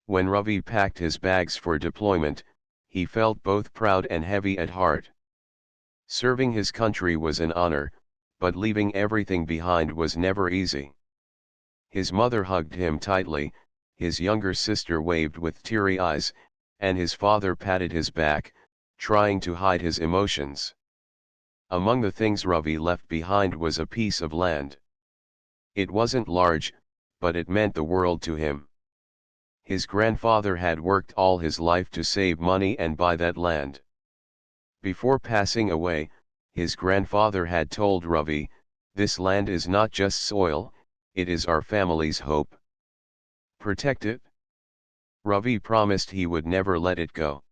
When Ravi packed his bags for deployment, he felt both proud and heavy at heart. Serving his country was an honor, but leaving everything behind was never easy. His mother hugged him tightly, his younger sister waved with teary eyes, and his father patted his back, trying to hide his emotions. Among the things Ravi left behind was a piece of land. It wasn't large, but it meant the world to him. His grandfather had worked all his life to save money and buy that land. Before passing away, his grandfather had told Ravi, "This land is not just soil, it is our family's hope. Protect it." Ravi promised he would never let it go.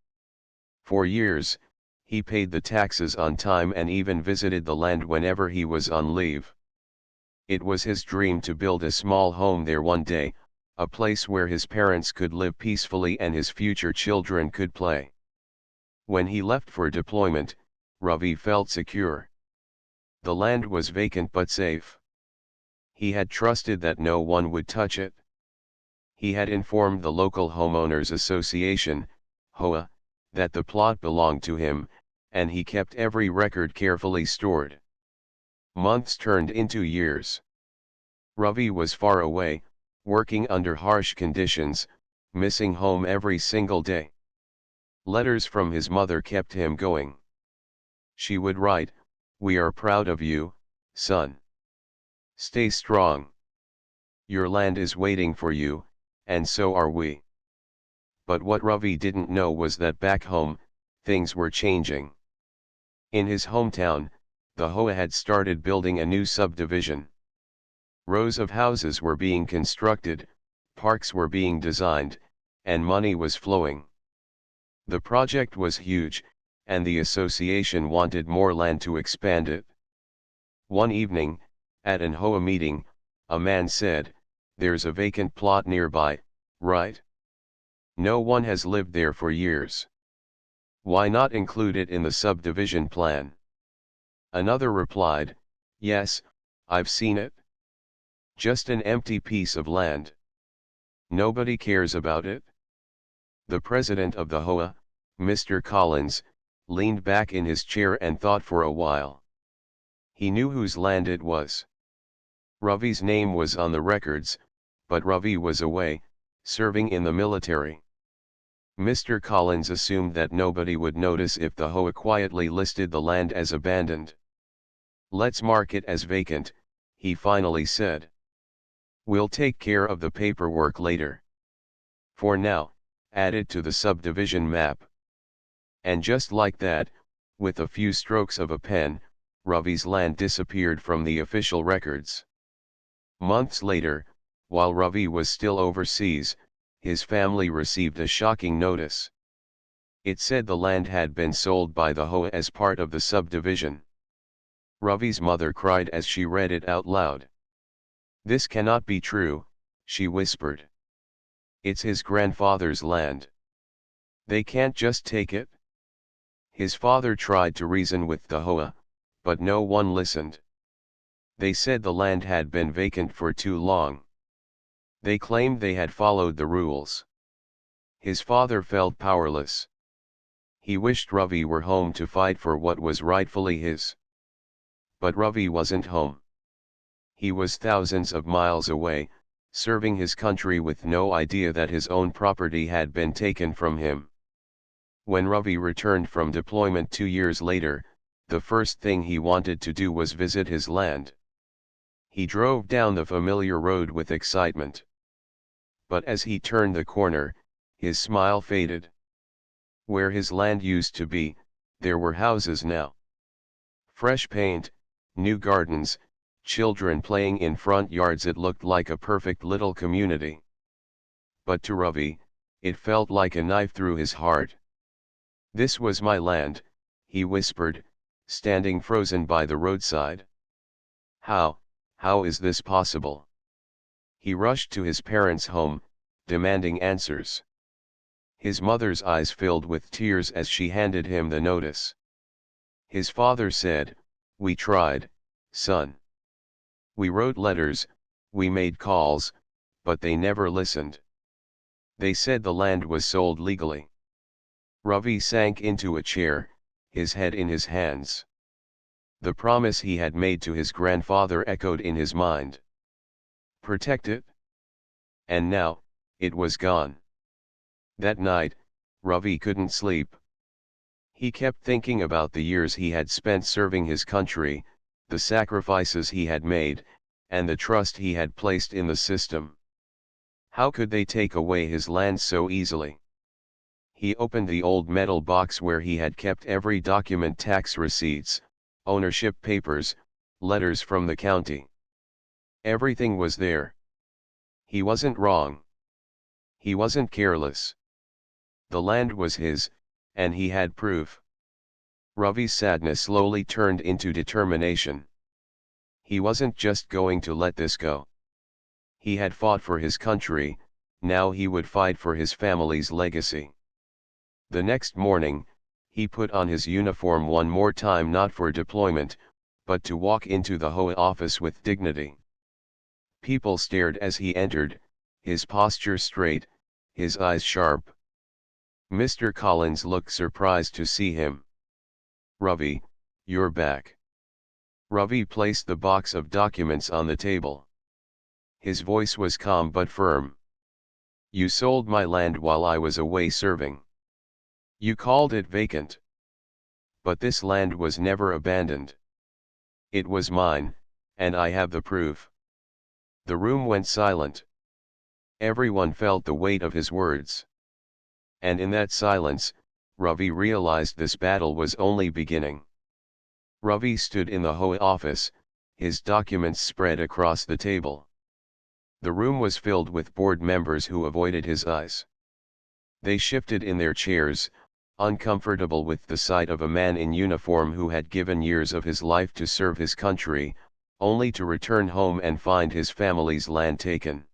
For years, he paid the taxes on time and even visited the land whenever he was on leave. It was his dream to build a small home there one day, a place where his parents could live peacefully and his future children could play. When he left for deployment, Ravi felt secure. The land was vacant but safe. He had trusted that no one would touch it. He had informed the local homeowners association, HOA, that the plot belonged to him, and he kept every record carefully stored. Months turned into years. Ravi was far away, working under harsh conditions, missing home every single day. Letters from his mother kept him going. She would write, "We are proud of you, son. Stay strong. Your land is waiting for you, and so are we." But what Ravi didn't know was that back home, things were changing. In his hometown, the HOA had started building a new subdivision. Rows of houses were being constructed, parks were being designed, and money was flowing. The project was huge, and the association wanted more land to expand it. One evening, at an HOA meeting, a man said, "There's a vacant plot nearby, right? No one has lived there for years. Why not include it in the subdivision plan?" Another replied, "Yes, I've seen it. Just an empty piece of land. Nobody cares about it." The president of the HOA, Mr. Collins, leaned back in his chair and thought for a while. He knew whose land it was. Ravi's name was on the records, but Ravi was away, serving in the military. Mr. Collins assumed that nobody would notice if the HOA quietly listed the land as abandoned. "Let's mark it as vacant," he finally said. "We'll take care of the paperwork later. For now, add it to the subdivision map." And just like that, with a few strokes of a pen, Ravi's land disappeared from the official records. Months later, while Ravi was still overseas, his family received a shocking notice. It said the land had been sold by the HOA as part of the subdivision. Ravi's mother cried as she read it out loud. "This cannot be true," she whispered. "It's his grandfather's land. They can't just take it." His father tried to reason with the HOA, but no one listened. They said the land had been vacant for too long. They claimed they had followed the rules. His father felt powerless. He wished Ravi were home to fight for what was rightfully his. But Ravi wasn't home. He was thousands of miles away, serving his country with no idea that his own property had been taken from him. When Ravi returned from deployment 2 years later, the first thing he wanted to do was visit his land. He drove down the familiar road with excitement. But as he turned the corner, his smile faded. Where his land used to be, there were houses now. Fresh paint, new gardens, children playing in front yards. It looked like a perfect little community. But to Ravi, it felt like a knife through his heart. "This was my land," he whispered, standing frozen by the roadside. How is this possible?" He rushed to his parents' home, demanding answers. His mother's eyes filled with tears as she handed him the notice. His father said, "We tried, son. We wrote letters, we made calls, but they never listened. They said the land was sold legally. Ravi sank into a chair, his head in his hands. The promise he had made to his grandfather echoed in his mind. Protect it? And now, it was gone. That night, Ravi couldn't sleep. He kept thinking about the years he had spent serving his country, the sacrifices he had made, and the trust he had placed in the system. How could they take away his land so easily? He opened the old metal box where he had kept every document: tax receipts, ownership papers, letters from the county. Everything was there. He wasn't wrong. He wasn't careless. The land was his, and he had proof. Ravi's sadness slowly turned into determination. He wasn't just going to let this go. He had fought for his country, now he would fight for his family's legacy. The next morning, he put on his uniform one more time, not for deployment, but to walk into the HOA office with dignity. People stared as he entered, his posture straight, his eyes sharp. Mr. Collins looked surprised to see him. "Ravi, you're back." Ravi placed the box of documents on the table. His voice was calm but firm. "You sold my land while I was away serving. You called it vacant. But this land was never abandoned. It was mine, and I have the proof." The room went silent. Everyone felt the weight of his words. And in that silence, Ravi realized this battle was only beginning. Ravi stood in the HOA office, his documents spread across the table. The room was filled with board members who avoided his eyes. They shifted in their chairs, uncomfortable with the sight of a man in uniform who had given years of his life to serve his country, only to return home and find his family's land taken.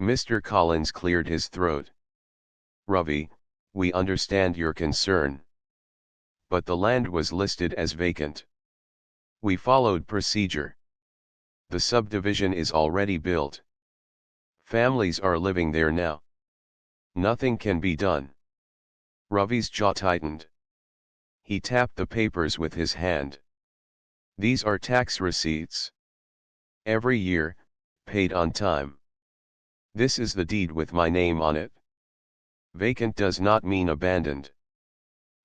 Mr. Collins cleared his throat. "Ravi, we understand your concern. But the land was listed as vacant. We followed procedure. The subdivision is already built. Families are living there now. Nothing can be done." Ravi's jaw tightened. He tapped the papers with his hand. "These are tax receipts. Every year, paid on time. This is the deed with my name on it. Vacant does not mean abandoned.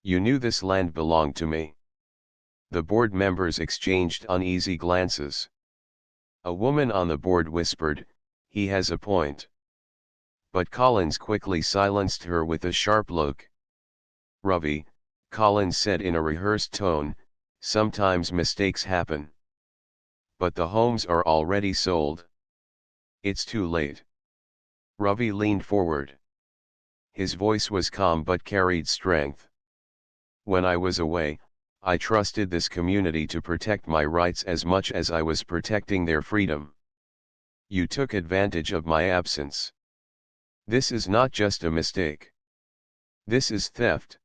You knew this land belonged to me." The board members exchanged uneasy glances. A woman on the board whispered, "He has a point." But Collins quickly silenced her with a sharp look. "Ravi," Collins said in a rehearsed tone, "sometimes mistakes happen. But the homes are already sold. It's too late." Ravi leaned forward. His voice was calm but carried strength. "When I was away, I trusted this community to protect my rights as much as I was protecting their freedom. You took advantage of my absence. This is not just a mistake. This is theft."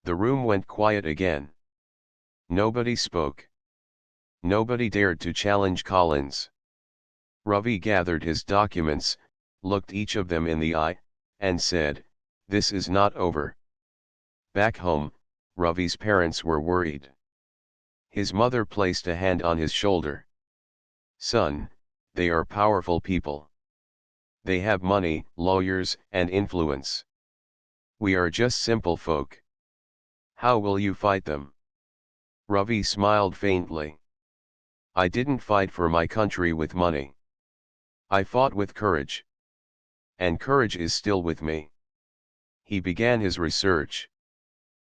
The room went quiet again. Nobody spoke. Nobody dared to challenge Collins. Ravi gathered his documents, looked each of them in the eye, and said, "This is not over." Back home, Ravi's parents were worried. His mother placed a hand on his shoulder. "Son, they are powerful people. They have money, lawyers, and influence. We are just simple folk. How will you fight them?" Ravi smiled faintly. "I didn't fight for my country with money. I fought with courage. And courage is still with me." He began his research.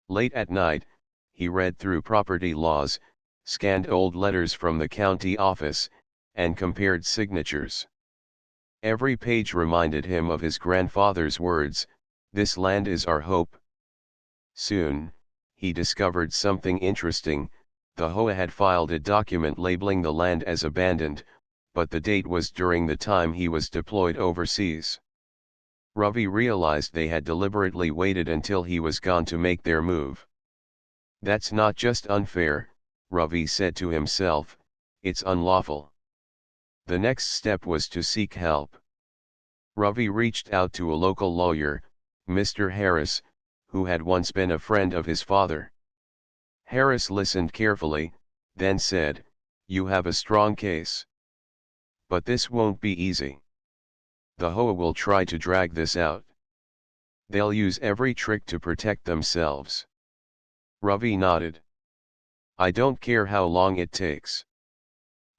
Late at night, he read through property laws, scanned old letters from the county office, and compared signatures. Every page reminded him of his grandfather's words, "This land is our hope." Soon, he discovered something interesting. The HOA had filed a document labeling the land as abandoned, but the date was during the time he was deployed overseas. Ravi realized they had deliberately waited until he was gone to make their move. "That's not just unfair," Ravi said to himself, "it's unlawful." The next step was to seek help. Ravi reached out to a local lawyer, Mr. Harris, who had once been a friend of his father. Harris listened carefully, then said, "You have a strong case. But this won't be easy. The HOA will try to drag this out. They'll use every trick to protect themselves." Ravi nodded. "I don't care how long it takes.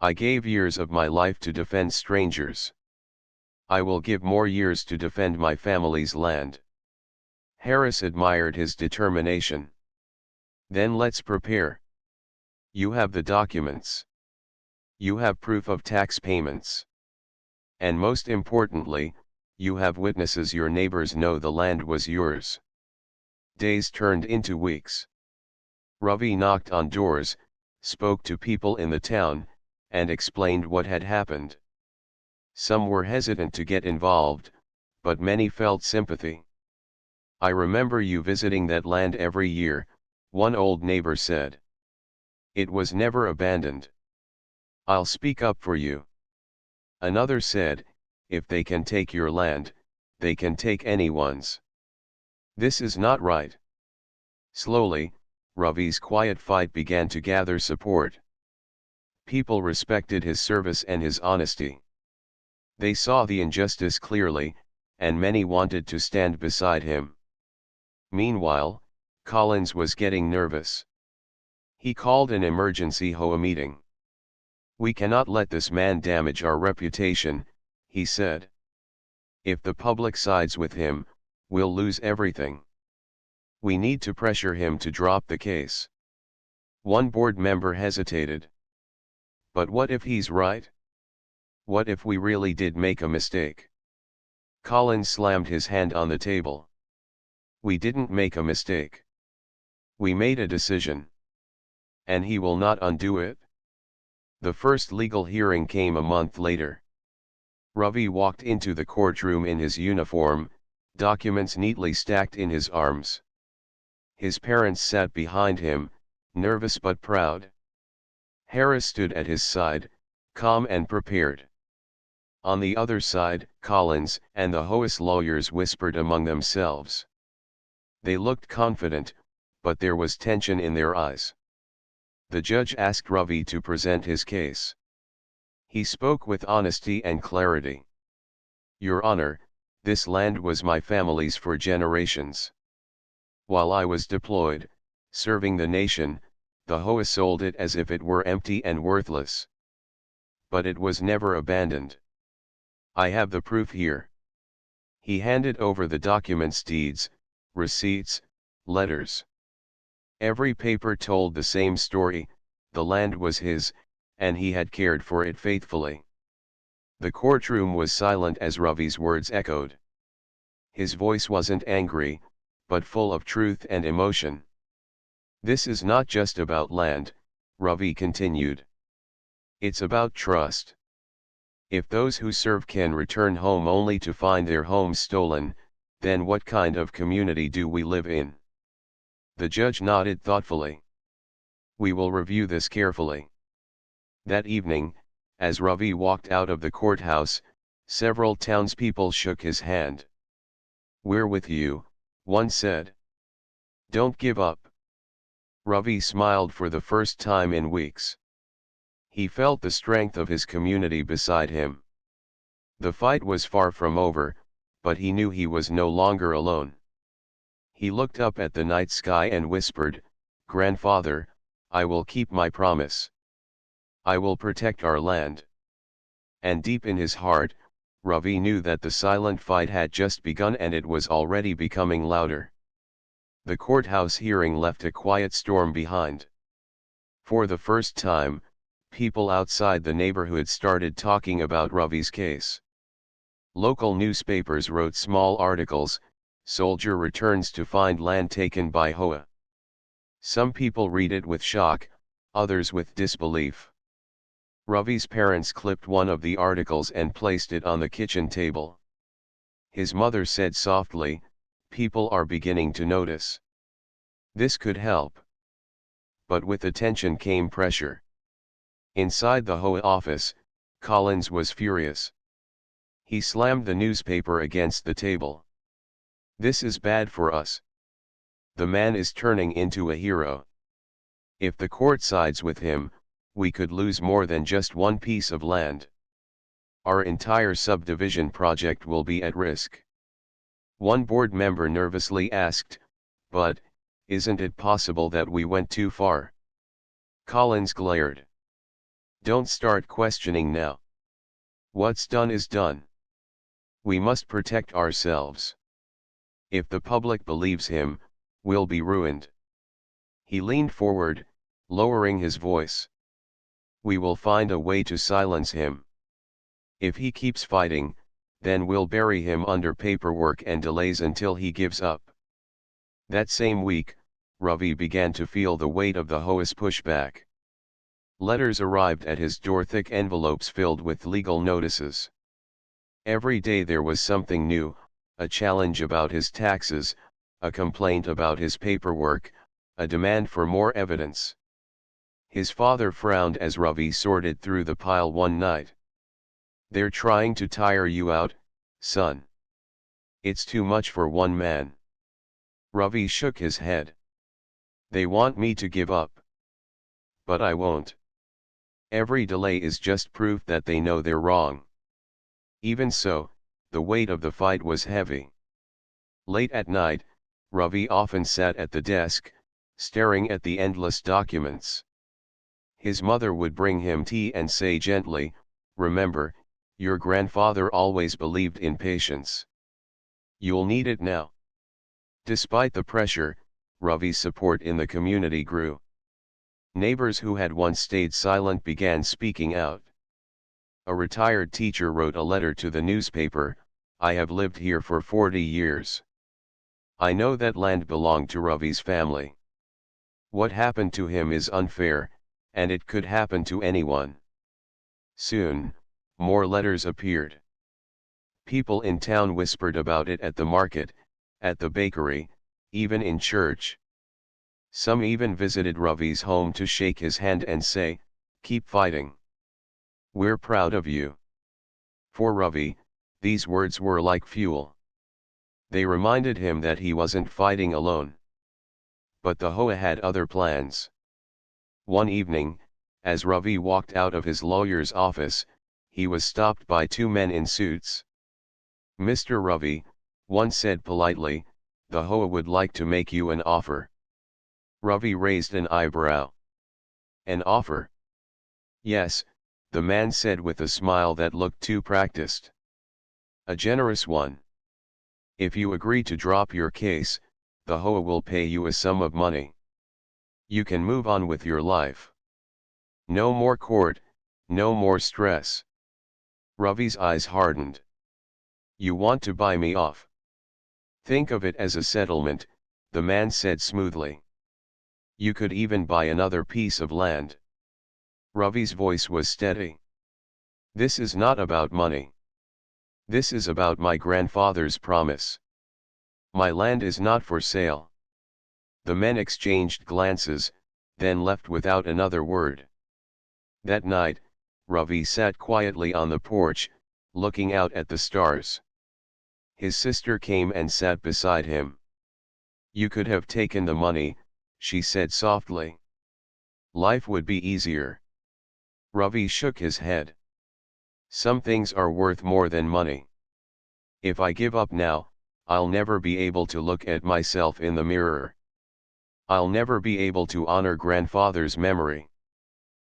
I gave years of my life to defend strangers. I will give more years to defend my family's land." Harris admired his determination. "Then let's prepare. You have the documents. You have proof of tax payments. And most importantly, you have witnesses. Your neighbors know the land was yours." Days turned into weeks. Ravi knocked on doors, spoke to people in the town, and explained what had happened. Some were hesitant to get involved, but many felt sympathy. "I remember you visiting that land every year," one old neighbor said. "It was never abandoned. I'll speak up for you." Another said, "If they can take your land, they can take anyone's. This is not right." Slowly, Ravi's quiet fight began to gather support. People respected his service and his honesty. They saw the injustice clearly, and many wanted to stand beside him. Meanwhile, Collins was getting nervous. He called an emergency HOA meeting. "We cannot let this man damage our reputation," he said. "If the public sides with him, we'll lose everything. We need to pressure him to drop the case." One board member hesitated. "But what if he's right? What if we really did make a mistake?" Collins slammed his hand on the table. "We didn't make a mistake. We made a decision. And he will not undo it." The first legal hearing came a month later. Ravi walked into the courtroom in his uniform, documents neatly stacked in his arms. His parents sat behind him, nervous but proud. Harris stood at his side, calm and prepared. On the other side, Collins and the HOA's lawyers whispered among themselves. They looked confident, but there was tension in their eyes. The judge asked Ravi to present his case. He spoke with honesty and clarity. "Your Honor, this land was my family's for generations. While I was deployed, serving the nation, the HOA sold it as if it were empty and worthless. But it was never abandoned. I have the proof here." He handed over the documents, deeds, receipts, letters. Every paper told the same story: the land was his, and he had cared for it faithfully. The courtroom was silent as Ravi's words echoed. His voice wasn't angry, but full of truth and emotion. "This is not just about land," Ravi continued. "It's about trust. If those who serve can return home only to find their homes stolen, then what kind of community do we live in?" The judge nodded thoughtfully. "We will review this carefully." That evening, as Ravi walked out of the courthouse, several townspeople shook his hand. "We're with you," one said. "Don't give up." Ravi smiled for the first time in weeks. He felt the strength of his community beside him. The fight was far from over, but he knew he was no longer alone. He looked up at the night sky and whispered, "Grandfather, I will keep my promise. I will protect our land." And deep in his heart, Ravi knew that the silent fight had just begun, and it was already becoming louder. The courthouse hearing left a quiet storm behind. For the first time, people outside the neighborhood started talking about Ravi's case. Local newspapers wrote small articles: "Soldier returns to find land taken by HOA." Some people read it with shock, others with disbelief. Ravi's parents clipped one of the articles and placed it on the kitchen table. His mother said softly, "People are beginning to notice. This could help." But with attention came pressure. Inside the HOA office, Collins was furious. He slammed the newspaper against the table. This is bad for us. The man is turning into a hero. If the court sides with him, we could lose more than just one piece of land. Our entire subdivision project will be at risk. One board member nervously asked, "But, isn't it possible that we went too far?" Collins glared. "Don't start questioning now. What's done is done. We must protect ourselves. If the public believes him, we'll be ruined." He leaned forward, lowering his voice. "We will find a way to silence him. If he keeps fighting, then we'll bury him under paperwork and delays until he gives up." That same week, Ravi began to feel the weight of the HOA's pushback. Letters arrived at his door, thick envelopes filled with legal notices. Every day there was something new, a challenge about his taxes, a complaint about his paperwork, a demand for more evidence. His father frowned as Ravi sorted through the pile one night. "They're trying to tire you out, son. It's too much for one man." Ravi shook his head. "They want me to give up. But I won't. Every delay is just proof that they know they're wrong." Even so, the weight of the fight was heavy. Late at night, Ravi often sat at the desk, staring at the endless documents. His mother would bring him tea and say gently, "Remember, your grandfather always believed in patience. You'll need it now." Despite the pressure, Ravi's support in the community grew. Neighbors who had once stayed silent began speaking out. A retired teacher wrote a letter to the newspaper, "I have lived here for 40 years. I know that land belonged to Ravi's family. What happened to him is unfair, and it could happen to anyone." Soon, more letters appeared. People in town whispered about it at the market, at the bakery, even in church. Some even visited Ravi's home to shake his hand and say, "Keep fighting. We're proud of you." For Ravi, these words were like fuel. They reminded him that he wasn't fighting alone. But the HOA had other plans. One evening, as Ravi walked out of his lawyer's office, he was stopped by two men in suits. "Mr. Ravi," one said politely, "the HOA would like to make you an offer." Ravi raised an eyebrow. "An offer?" "Yes," the man said with a smile that looked too practiced. "A generous one. If you agree to drop your case, the HOA will pay you a sum of money. You can move on with your life. No more court, no more stress." Ravi's eyes hardened. "You want to buy me off?" "Think of it as a settlement," the man said smoothly. "You could even buy another piece of land." Ravi's voice was steady. "This is not about money. This is about my grandfather's promise. My land is not for sale." The men exchanged glances, then left without another word. That night, Ravi sat quietly on the porch, looking out at the stars. His sister came and sat beside him. "You could have taken the money," she said softly. "Life would be easier." Ravi shook his head. "Some things are worth more than money. If I give up now, I'll never be able to look at myself in the mirror. I'll never be able to honor grandfather's memory."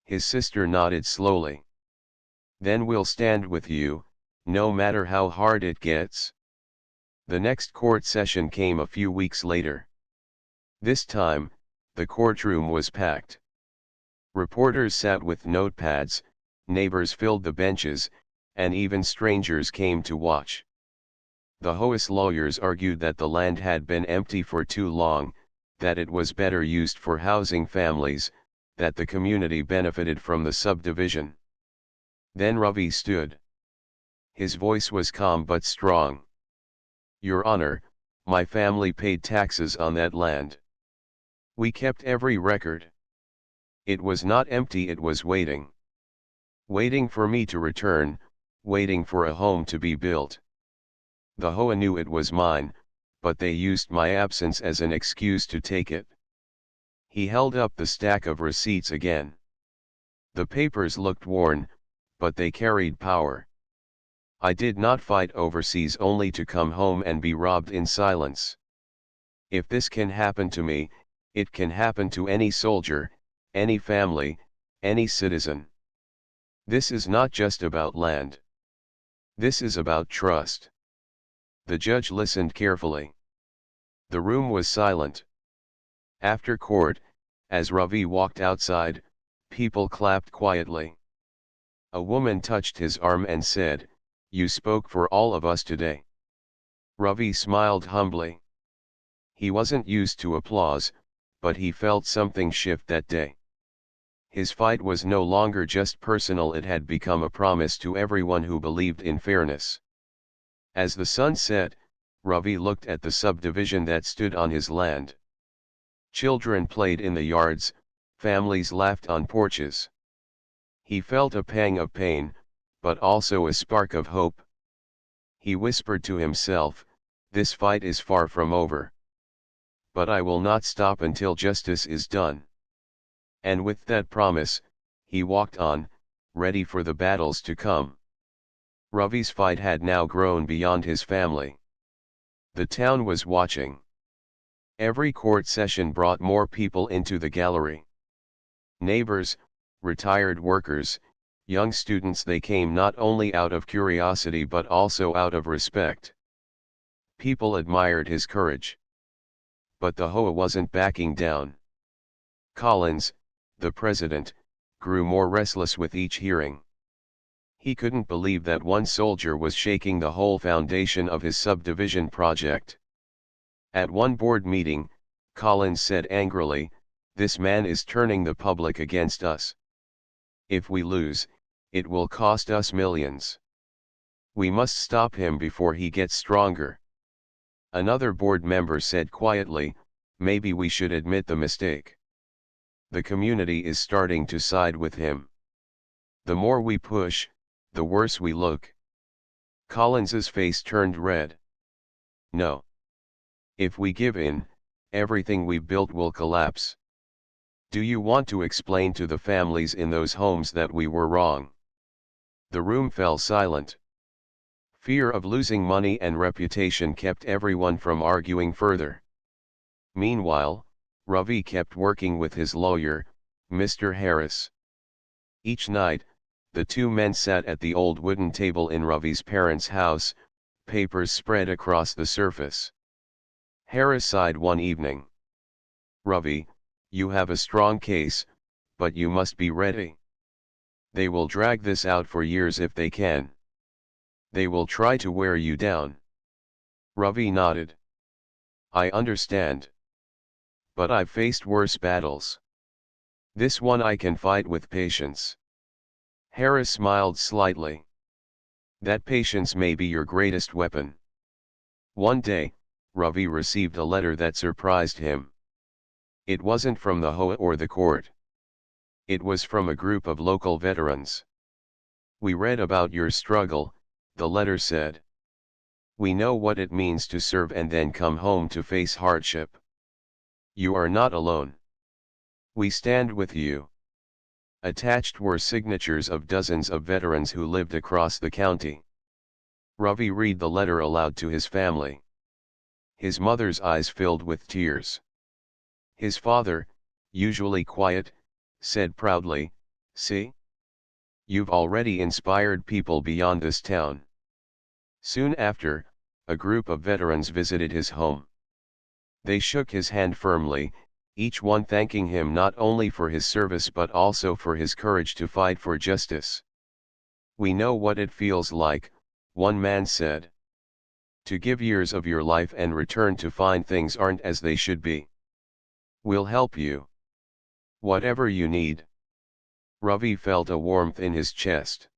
His sister nodded slowly. "Then we'll stand with you, no matter how hard it gets." The next court session came a few weeks later. This time, the courtroom was packed. Reporters sat with notepads, neighbors filled the benches, and even strangers came to watch. The HOA's lawyers argued that the land had been empty for too long, that it was better used for housing families, that the community benefited from the subdivision. Then Ravi stood. His voice was calm but strong. "Your Honor, my family paid taxes on that land. We kept every record. It was not empty, it was waiting. Waiting for me to return, waiting for a home to be built. The HOA knew it was mine, but they used my absence as an excuse to take it. He held up the stack of receipts again. The papers looked worn, but they carried power. I did not fight overseas only to come home and be robbed in silence. If this can happen to me, it can happen to any soldier, any family, any citizen. This is not just about land. This is about trust. The judge listened carefully. The room was silent. After court, as Ravi walked outside, people clapped quietly. A woman touched his arm and said, "You spoke for all of us today." Ravi smiled humbly. He wasn't used to applause, but he felt something shift that day. His fight was no longer just personal, it had become a promise to everyone who believed in fairness. As the sun set, Ravi looked at the subdivision that stood on his land. Children played in the yards, families laughed on porches. He felt a pang of pain, but also a spark of hope. He whispered to himself, "This fight is far from over. But I will not stop until justice is done." And with that promise, he walked on, ready for the battles to come. Ravi's fight had now grown beyond his family. The town was watching. Every court session brought more people into the gallery. Neighbors, retired workers, young students, they came not only out of curiosity but also out of respect. People admired his courage. But the HOA wasn't backing down. Collins, the president, grew more restless with each hearing. He couldn't believe that one soldier was shaking the whole foundation of his subdivision project. At one board meeting, Collins said angrily, "This man is turning the public against us. If we lose, it will cost us millions. We must stop him before he gets stronger." Another board member said quietly, "Maybe we should admit the mistake. The community is starting to side with him. The more we push, the worse we look." Collins's face turned red. "No. If we give in, everything we've built will collapse. Do you want to explain to the families in those homes that we were wrong?" The room fell silent. Fear of losing money and reputation kept everyone from arguing further. Meanwhile, Ravi kept working with his lawyer, Mr. Harris. Each night, the two men sat at the old wooden table in Ravi's parents' house, papers spread across the surface. Harris sighed one evening. "Ravi, you have a strong case, but you must be ready. They will drag this out for years if they can. They will try to wear you down." Ravi nodded. "I understand. But I've faced worse battles. This one I can fight with patience." Harris smiled slightly. "That patience may be your greatest weapon." One day, Ravi received a letter that surprised him. It wasn't from the HOA or the court. It was from a group of local veterans. "We read about your struggle," the letter said. "We know what it means to serve and then come home to face hardship. You are not alone. We stand with you." Attached were signatures of dozens of veterans who lived across the county. Ravi read the letter aloud to his family. His mother's eyes filled with tears. His father, usually quiet, said proudly, "See? You've already inspired people beyond this town." Soon after, a group of veterans visited his home. They shook his hand firmly, each one thanking him not only for his service but also for his courage to fight for justice. "We know what it feels like," one man said. "To give years of your life and return to find things aren't as they should be. We'll help you. Whatever you need." Ravi felt a warmth in his chest.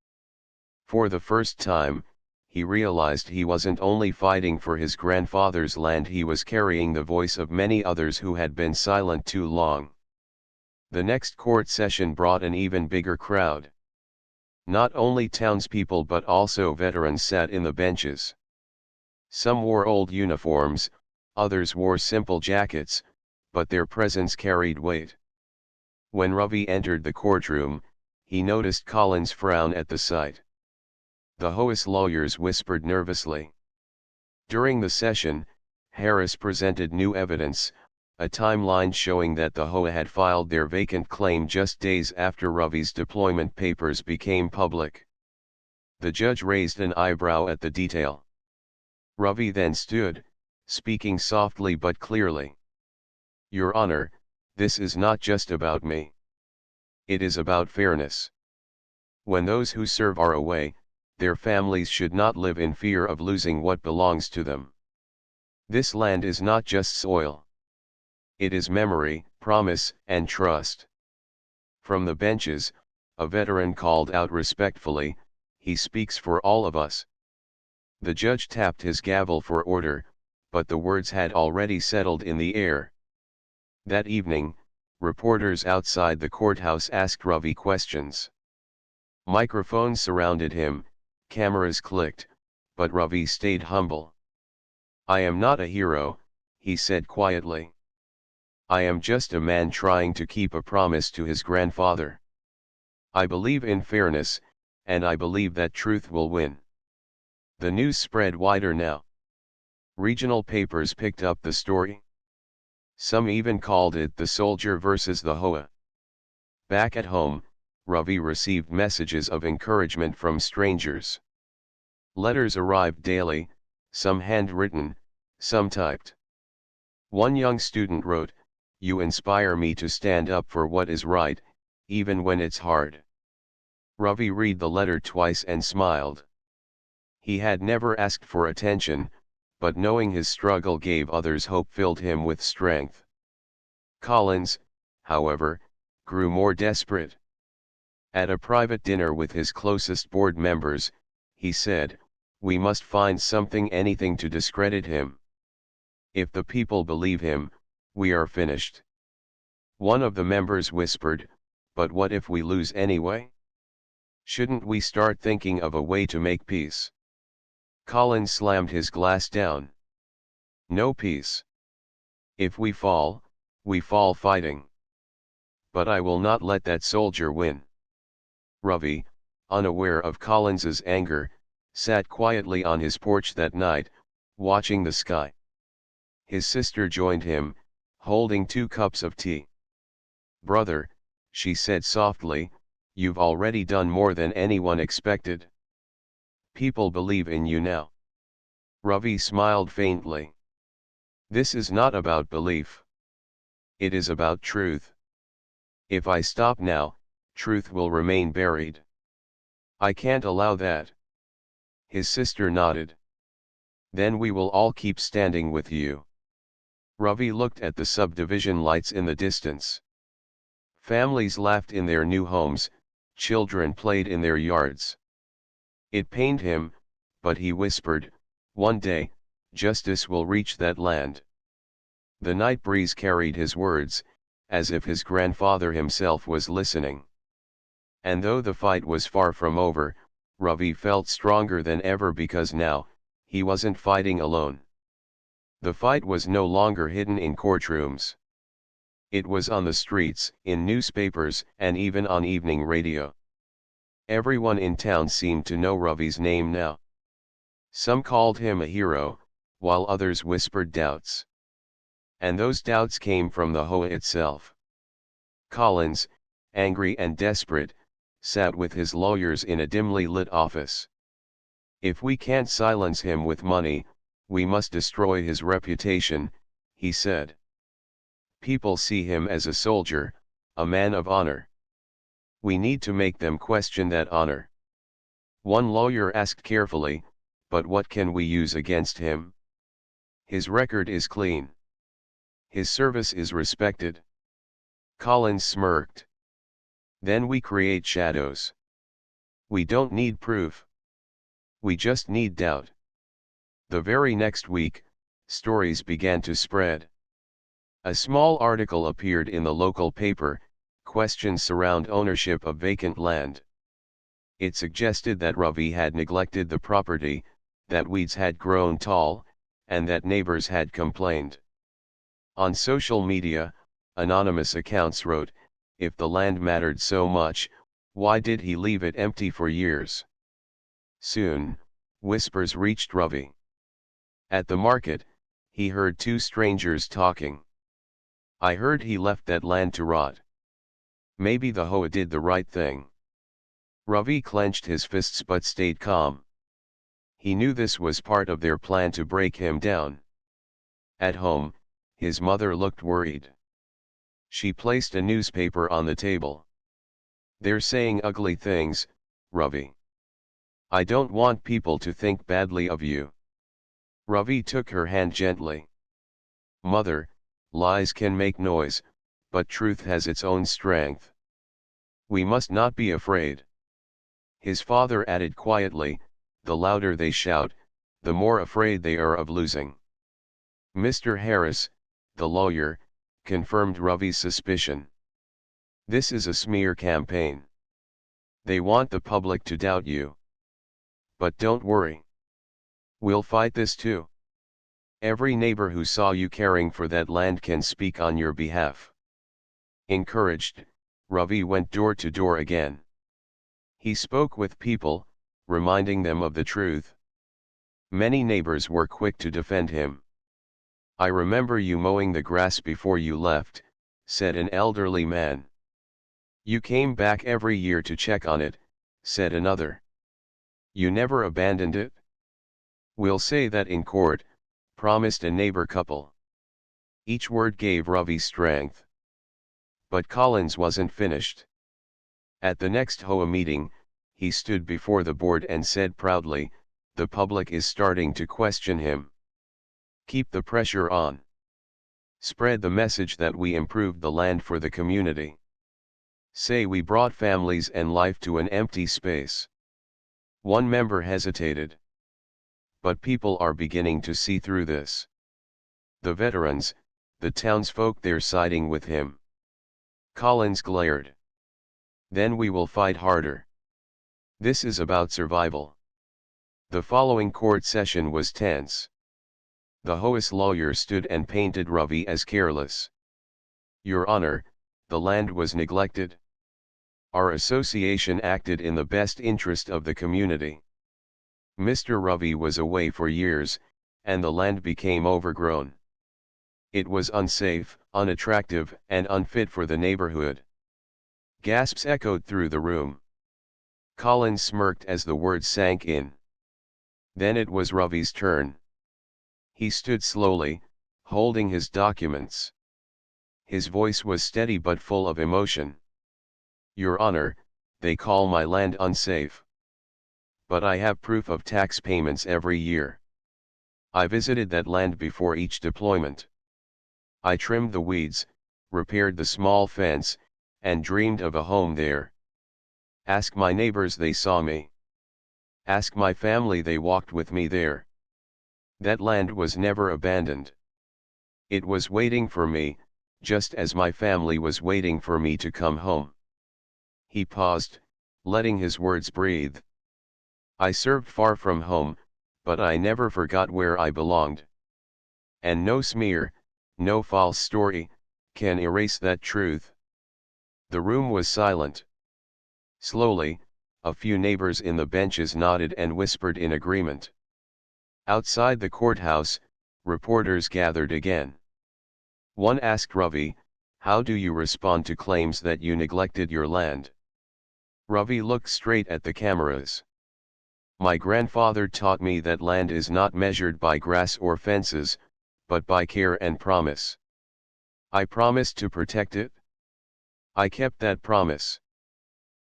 For the first time, he realized he wasn't only fighting for his grandfather's land, he was carrying the voice of many others who had been silent too long. The next court session brought an even bigger crowd. Not only townspeople but also veterans sat in the benches. Some wore old uniforms, others wore simple jackets, but their presence carried weight. When Ravi entered the courtroom, he noticed Collins' frown at the sight. The HOA's lawyers whispered nervously. During the session, Harris presented new evidence, a timeline showing that the HOA had filed their vacant claim just days after Ravi's deployment papers became public. The judge raised an eyebrow at the detail. Ravi then stood, speaking softly but clearly. "Your Honor, this is not just about me. It is about fairness. When those who serve are away, their families should not live in fear of losing what belongs to them. This land is not just soil. It is memory, promise, and trust." From the benches, a veteran called out respectfully, "He speaks for all of us." The judge tapped his gavel for order, but the words had already settled in the air. That evening, reporters outside the courthouse asked Ravi questions. Microphones surrounded him, cameras clicked, but Ravi stayed humble. "I am not a hero," he said quietly. "I am just a man trying to keep a promise to his grandfather. I believe in fairness, and I believe that truth will win." The news spread wider now. Regional papers picked up the story. Some even called it the soldier versus the HOA. Back at home, Ravi received messages of encouragement from strangers. Letters arrived daily, some handwritten, some typed. One young student wrote, "You inspire me to stand up for what is right, even when it's hard." Ravi read the letter twice and smiled. He had never asked for attention, but knowing his struggle gave others hope filled him with strength. Collins, however, grew more desperate. At a private dinner with his closest board members, he said, "We must find something, anything to discredit him. If the people believe him, we are finished." One of the members whispered, "But what if we lose anyway? Shouldn't we start thinking of a way to make peace?" Collins slammed his glass down. "No peace. If we fall fighting. But I will not let that soldier win." Ravi, unaware of Collins's anger, sat quietly on his porch that night, watching the sky. His sister joined him, holding 2 cups of tea. "Brother," she said softly, "you've already done more than anyone expected. People believe in you now." Ravi smiled faintly. "This is not about belief. It is about truth. If I stop now, truth will remain buried. I can't allow that." His sister nodded. "Then we will all keep standing with you." Ravi looked at the subdivision lights in the distance. Families laughed in their new homes, children played in their yards. It pained him, but he whispered, "One day, justice will reach that land." The night breeze carried his words, as if his grandfather himself was listening. And though the fight was far from over, Ravi felt stronger than ever because now, he wasn't fighting alone. The fight was no longer hidden in courtrooms. It was on the streets, in newspapers, and even on evening radio. Everyone in town seemed to know Ravi's name now. Some called him a hero, while others whispered doubts. And those doubts came from the HOA itself. Collins, angry and desperate, sat with his lawyers in a dimly lit office. "If we can't silence him with money, we must destroy his reputation," he said. "People see him as a soldier, a man of honor. We need to make them question that honor." One lawyer asked carefully, "But what can we use against him? His record is clean. His service is respected." Collins smirked. "Then we create shadows. We don't need proof. We just need doubt." The very next week, stories began to spread. A small article appeared in the local paper, "Questions surround ownership of vacant land." It suggested that Ravi had neglected the property, that weeds had grown tall, and that neighbors had complained. On social media, anonymous accounts wrote, "If the land mattered so much, why did he leave it empty for years?" Soon, whispers reached Ravi. At the market, he heard two strangers talking. "I heard he left that land to rot. Maybe the HOA did the right thing." Ravi clenched his fists but stayed calm. He knew this was part of their plan to break him down. At home, his mother looked worried. She placed a newspaper on the table. "They're saying ugly things, Ravi. I don't want people to think badly of you." Ravi took her hand gently. "Mother, lies can make noise, but truth has its own strength. We must not be afraid." His father added quietly, "The louder they shout, the more afraid they are of losing." Mr. Harris, the lawyer, confirmed Ravi's suspicion. "This is a smear campaign. They want the public to doubt you. But don't worry. We'll fight this too. Every neighbor who saw you caring for that land can speak on your behalf." Encouraged, Ravi went door to door again. He spoke with people, reminding them of the truth. Many neighbors were quick to defend him. "I remember you mowing the grass before you left," said an elderly man. "You came back every year to check on it," said another. "You never abandoned it." "We'll say that in court," promised a neighbor couple. Each word gave Ravi strength. But Collins wasn't finished. At the next HOA meeting, he stood before the board and said proudly, "The public is starting to question him. Keep the pressure on. Spread the message that we improved the land for the community. Say we brought families and life to an empty space." One member hesitated. "But people are beginning to see through this. The veterans, the townsfolk, they're siding with him." Collins glared. "Then we will fight harder. This is about survival." The following court session was tense. The HOA's lawyer stood and painted Ravi as careless. "Your Honor, the land was neglected. Our association acted in the best interest of the community. Mr. Ravi was away for years, and the land became overgrown. It was unsafe, unattractive, and unfit for the neighborhood." Gasps echoed through the room. Collins smirked as the words sank in. Then it was Ravi's turn. He stood slowly, holding his documents. His voice was steady but full of emotion. "Your Honor, they call my land unsafe. But I have proof of tax payments every year. I visited that land before each deployment. I trimmed the weeds, repaired the small fence, and dreamed of a home there. Ask my neighbors, they saw me. Ask my family, they walked with me there. That land was never abandoned. It was waiting for me, just as my family was waiting for me to come home." He paused, letting his words breathe. "I served far from home, but I never forgot where I belonged. And no smear, no false story, can erase that truth." The room was silent. Slowly, a few neighbors in the benches nodded and whispered in agreement. Outside the courthouse, reporters gathered again. One asked Ravi, "How do you respond to claims that you neglected your land?" Ravi looked straight at the cameras. "My grandfather taught me that land is not measured by grass or fences, but by care and promise. I promised to protect it. I kept that promise.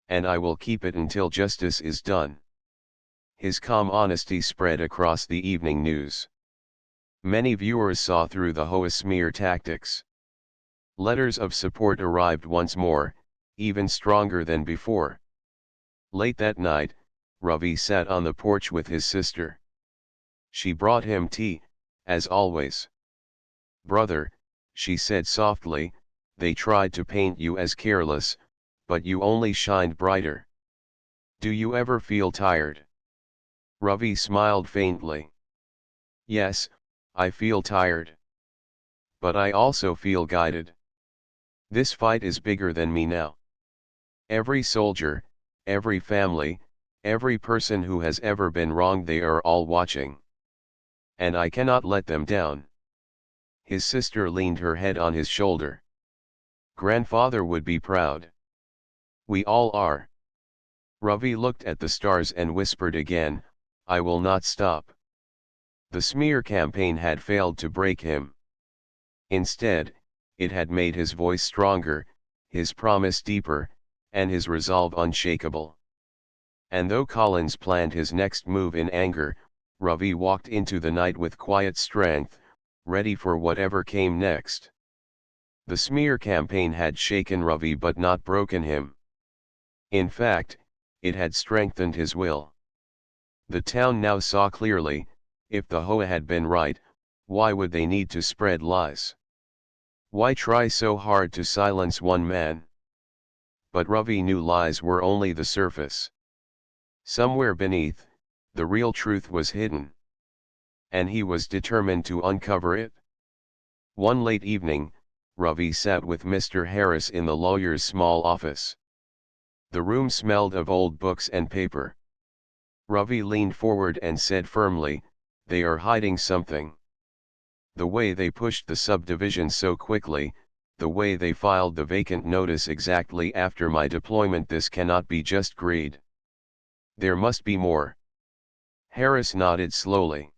And I will keep it until justice is done." His calm honesty spread across the evening news. Many viewers saw through the HOA smear tactics. Letters of support arrived once more, even stronger than before. Late that night, Ravi sat on the porch with his sister. She brought him tea, as always. "Brother," she said softly, "they tried to paint you as careless, but you only shined brighter. Do you ever feel tired? Ravi smiled faintly. Yes, I feel tired. But I also feel guided. This fight is bigger than me now. Every soldier, every family, every person who has ever been wronged, they are all watching. And I cannot let them down. His sister leaned her head on his shoulder. Grandfather would be proud. We all are. Ravi looked at the stars and whispered again, I will not stop. The smear campaign had failed to break him. Instead, it had made his voice stronger, his promise deeper, and his resolve unshakable. And though Collins planned his next move in anger, Ravi walked into the night with quiet strength, ready for whatever came next. The smear campaign had shaken Ravi but not broken him. In fact, it had strengthened his will. The town now saw clearly, if the HOA had been right, why would they need to spread lies? Why try so hard to silence one man? But Ravi knew lies were only the surface. Somewhere beneath, the real truth was hidden. And he was determined to uncover it. One late evening, Ravi sat with Mr. Harris in the lawyer's small office. The room smelled of old books and paper. Ravi leaned forward and said firmly, they are hiding something. The way they pushed the subdivision so quickly, the way they filed the vacant notice exactly after my deployment, this cannot be just greed. There must be more. Harris nodded slowly.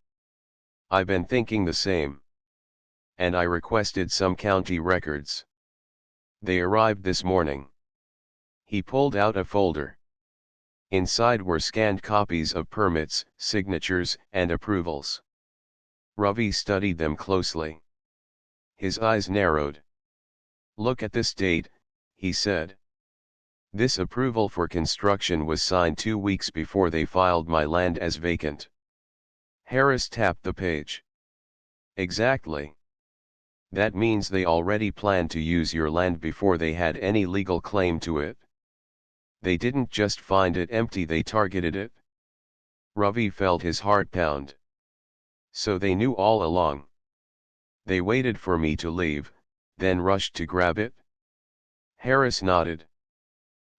I've been thinking the same. And I requested some county records. They arrived this morning. He pulled out a folder. Inside were scanned copies of permits, signatures, and approvals. Ravi studied them closely. His eyes narrowed. Look at this date, he said. This approval for construction was signed 2 weeks before they filed my land as vacant. Harris tapped the page. Exactly. That means they already planned to use your land before they had any legal claim to it. They didn't just find it empty, they targeted it. Ravi felt his heart pound. So they knew all along. They waited for me to leave, then rushed to grab it? Harris nodded.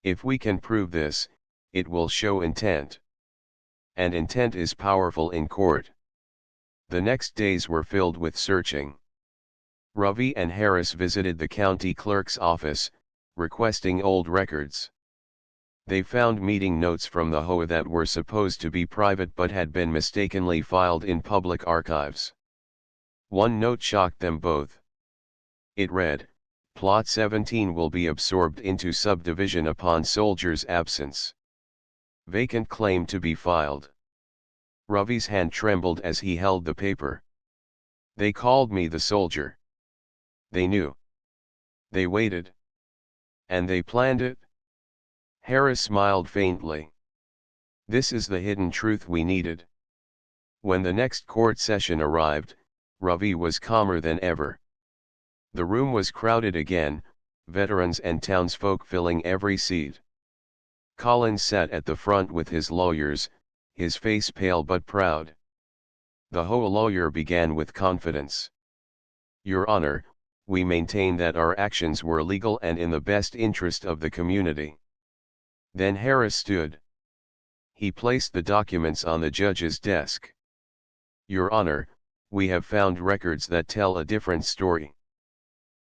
If we can prove this, it will show intent. And intent is powerful in court. The next days were filled with searching. Ravi and Harris visited the county clerk's office, requesting old records. They found meeting notes from the HOA that were supposed to be private but had been mistakenly filed in public archives. One note shocked them both. It read, Plot 17 will be absorbed into subdivision upon soldier's absence. Vacant claim to be filed. Ravi's hand trembled as he held the paper. They called me the soldier. They knew. They waited. And they planned it? Harris smiled faintly. This is the hidden truth we needed. When the next court session arrived, Ravi was calmer than ever. The room was crowded again, veterans and townsfolk filling every seat. Collins sat at the front with his lawyers, his face pale but proud. The HOA lawyer began with confidence. Your Honor, we maintain that our actions were legal and in the best interest of the community. Then Harris stood. He placed the documents on the judge's desk. Your Honor, we have found records that tell a different story.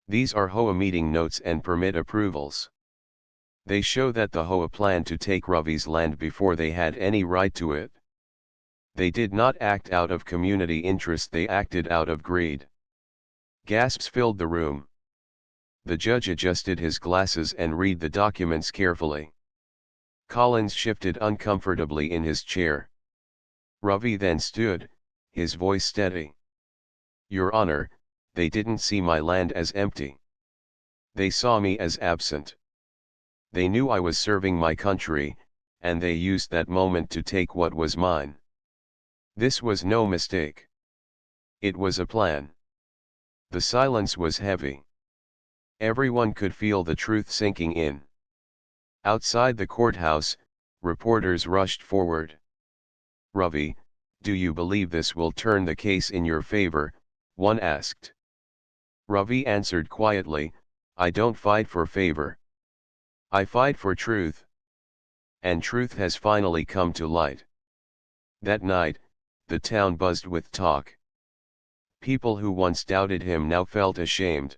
These are HOA meeting notes and permit approvals. They show that the HOA planned to take Ravi's land before they had any right to it. They did not act out of community interest, they acted out of greed. Gasps filled the room. The judge adjusted his glasses and read the documents carefully. Collins shifted uncomfortably in his chair. Ravi then stood, his voice steady. Your Honor, they didn't see my land as empty. They saw me as absent. They knew I was serving my country, and they used that moment to take what was mine. This was no mistake. It was a plan. The silence was heavy. Everyone could feel the truth sinking in. Outside the courthouse, Reporters rushed forward. "Ravi, do you believe this will turn the case in your favor?" one asked. Ravi answered quietly, "I don't fight for favor. I fight for truth." And truth has finally come to light. That night, the town buzzed with talk. People who once doubted him now felt ashamed.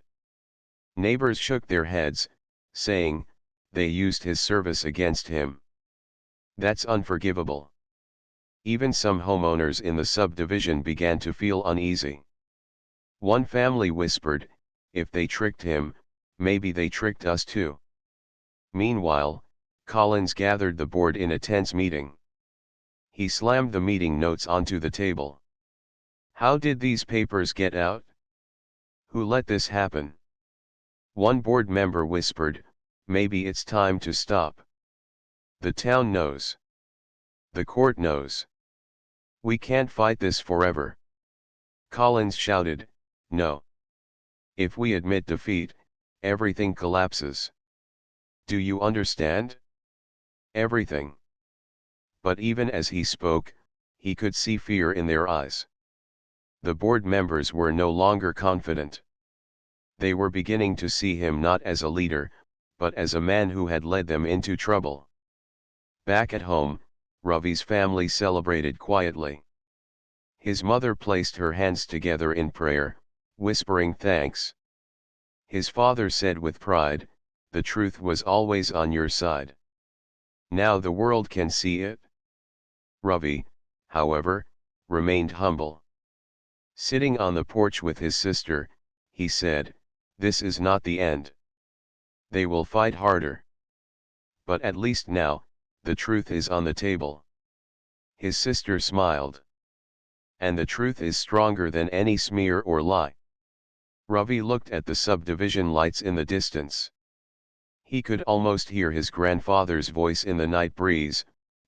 Neighbors shook their heads, saying, they used his service against him. That's unforgivable. Even some homeowners in the subdivision began to feel uneasy. One family whispered, if they tricked him, maybe they tricked us too. Meanwhile, Collins gathered the board in a tense meeting. He slammed the meeting notes onto the table. How did these papers get out? Who let this happen? One board member whispered, maybe it's time to stop. The town knows. The court knows. We can't fight this forever. Collins shouted, no. If we admit defeat, everything collapses. Do you understand? Everything. But even as he spoke, he could see fear in their eyes. The board members were no longer confident. They were beginning to see him not as a leader, but as a man who had led them into trouble. Back at home, Ravi's family celebrated quietly. His mother placed her hands together in prayer, whispering thanks. His father said with pride, the truth was always on your side. Now the world can see it. Ravi, however, remained humble. Sitting on the porch with his sister, he said, this is not the end. They will fight harder. But at least now, the truth is on the table. His sister smiled. And the truth is stronger than any smear or lie. Ravi looked at the subdivision lights in the distance. He could almost hear his grandfather's voice in the night breeze,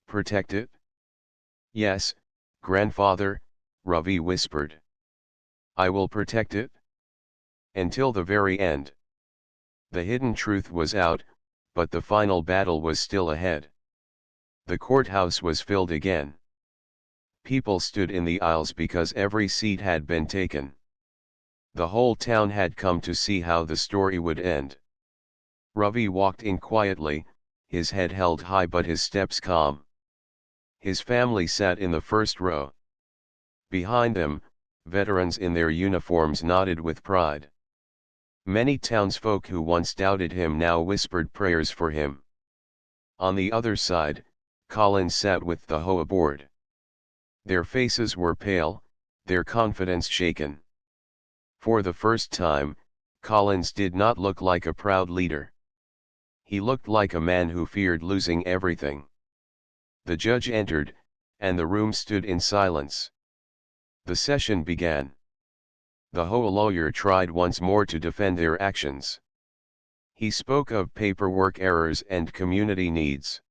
protect it? Yes, grandfather, Ravi whispered. I will protect it. Until the very end. The hidden truth was out, but the final battle was still ahead. The courthouse was filled again. People stood in the aisles because every seat had been taken. The whole town had come to see how the story would end. Ravi walked in quietly, his head held high but his steps calm. His family sat in the first row. Behind them, veterans in their uniforms nodded with pride. Many townsfolk who once doubted him now whispered prayers for him. On the other side, Collins sat with the HOA board. Their faces were pale, their confidence shaken. For the first time, Collins did not look like a proud leader. He looked like a man who feared losing everything. The judge entered, and the room stood in silence. The session began. The HOA lawyer tried once more to defend their actions. He spoke of paperwork errors and community needs.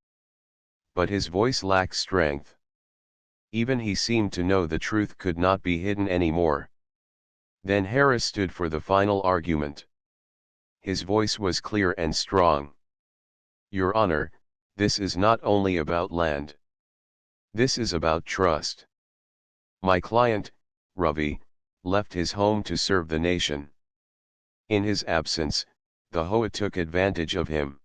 But his voice lacked strength. Even he seemed to know the truth could not be hidden anymore. Then Harris stood for the final argument. His voice was clear and strong. Your Honor, this is not only about land. This is about trust. My client, Ravi, left his home to serve the nation. In his absence, the HOA took advantage of him.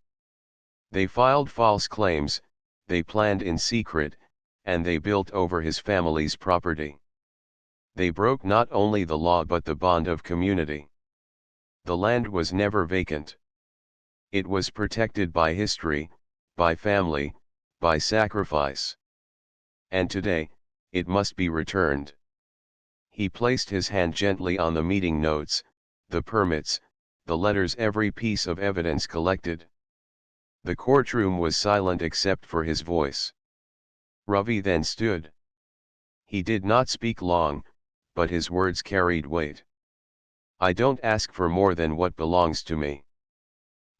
They filed false claims, they planned in secret, and they built over his family's property. They broke not only the law but the bond of community. The land was never vacant. It was protected by history, by family, by sacrifice. And today, it must be returned. He placed his hand gently on the meeting notes, the permits, the letters, every piece of evidence collected. The courtroom was silent except for his voice. Ravi then stood. He did not speak long, but his words carried weight. I don't ask for more than what belongs to me.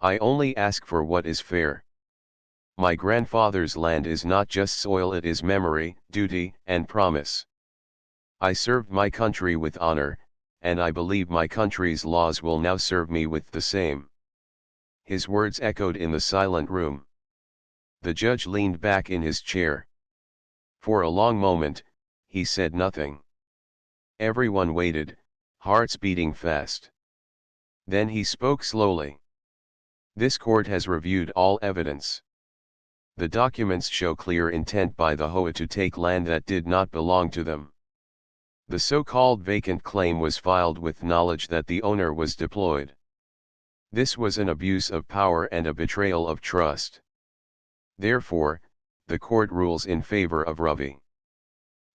I only ask for what is fair. My grandfather's land is not just soil, it is memory, duty, and promise. I served my country with honor, and I believe my country's laws will now serve me with the same. His words echoed in the silent room. The judge leaned back in his chair. For a long moment, he said nothing. Everyone waited, hearts beating fast. Then he spoke slowly. This court has reviewed all evidence. The documents show clear intent by the HOA to take land that did not belong to them. The so-called vacant claim was filed with knowledge that the owner was deployed. This was an abuse of power and a betrayal of trust. Therefore, the court rules in favor of Ravi.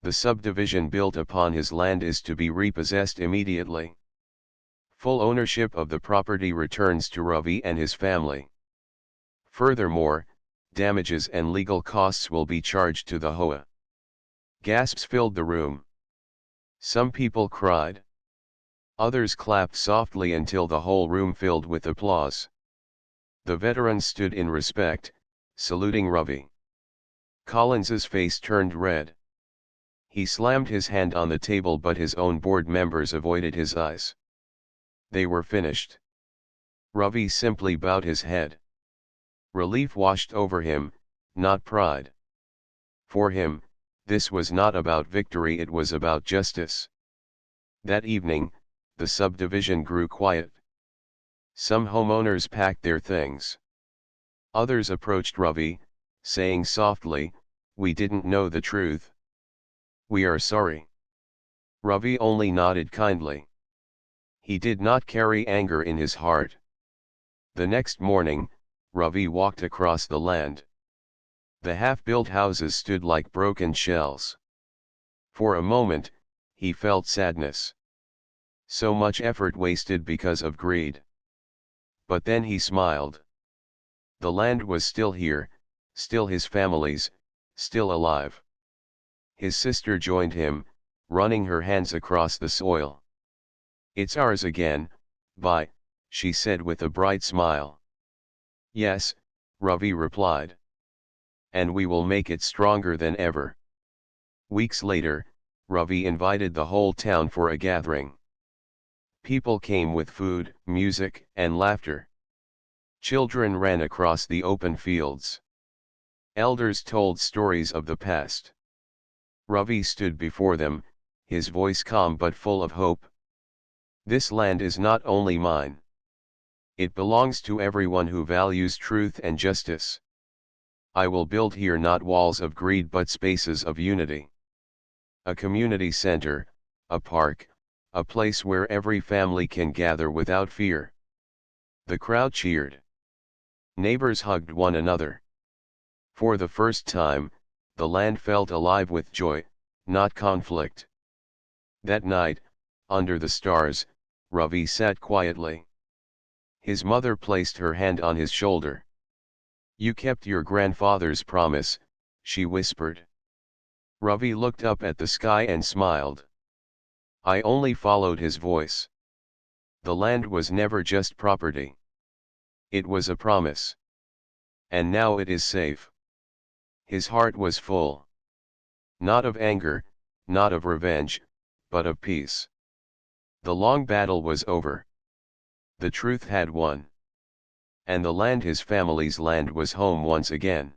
The subdivision built upon his land is to be repossessed immediately. Full ownership of the property returns to Ravi and his family. Furthermore, damages and legal costs will be charged to the HOA. Gasps filled the room. Some people cried. Others clapped softly until the whole room filled with applause. The veterans stood in respect, saluting Ravi. Collins's face turned red. He slammed his hand on the table, but his own board members avoided his eyes. They were finished. Ravi simply bowed his head. Relief washed over him, not pride. For him, this was not about victory, it was about justice. That evening, the subdivision grew quiet. Some homeowners packed their things. Others approached Ravi, saying softly, "We didn't know the truth. We are sorry." Ravi only nodded kindly. He did not carry anger in his heart. The next morning, Ravi walked across the land. The half-built houses stood like broken shells. For a moment, he felt sadness. So much effort wasted because of greed. But then he smiled. The land was still here, still his family's, still alive. His sister joined him, running her hands across the soil. "It's ours again, Bye," she said with a bright smile. "Yes," Ravi replied. "And we will make it stronger than ever." Weeks later, Ravi invited the whole town for a gathering. People came with food, music, and laughter. Children ran across the open fields. Elders told stories of the past. Ravi stood before them, his voice calm but full of hope. "This land is not only mine. It belongs to everyone who values truth and justice. I will build here not walls of greed but spaces of unity. A community center, a park, a place where every family can gather without fear." The crowd cheered. Neighbors hugged one another. For the first time, the land felt alive with joy, not conflict. That night, under the stars, Ravi sat quietly. His mother placed her hand on his shoulder. "You kept your grandfather's promise," she whispered. Ravi looked up at the sky and smiled. "I only followed his voice." The land was never just property. It was a promise. And now it is safe. His heart was full. Not of anger, not of revenge, but of peace. The long battle was over. The truth had won. And the land, his family's land, was home once again.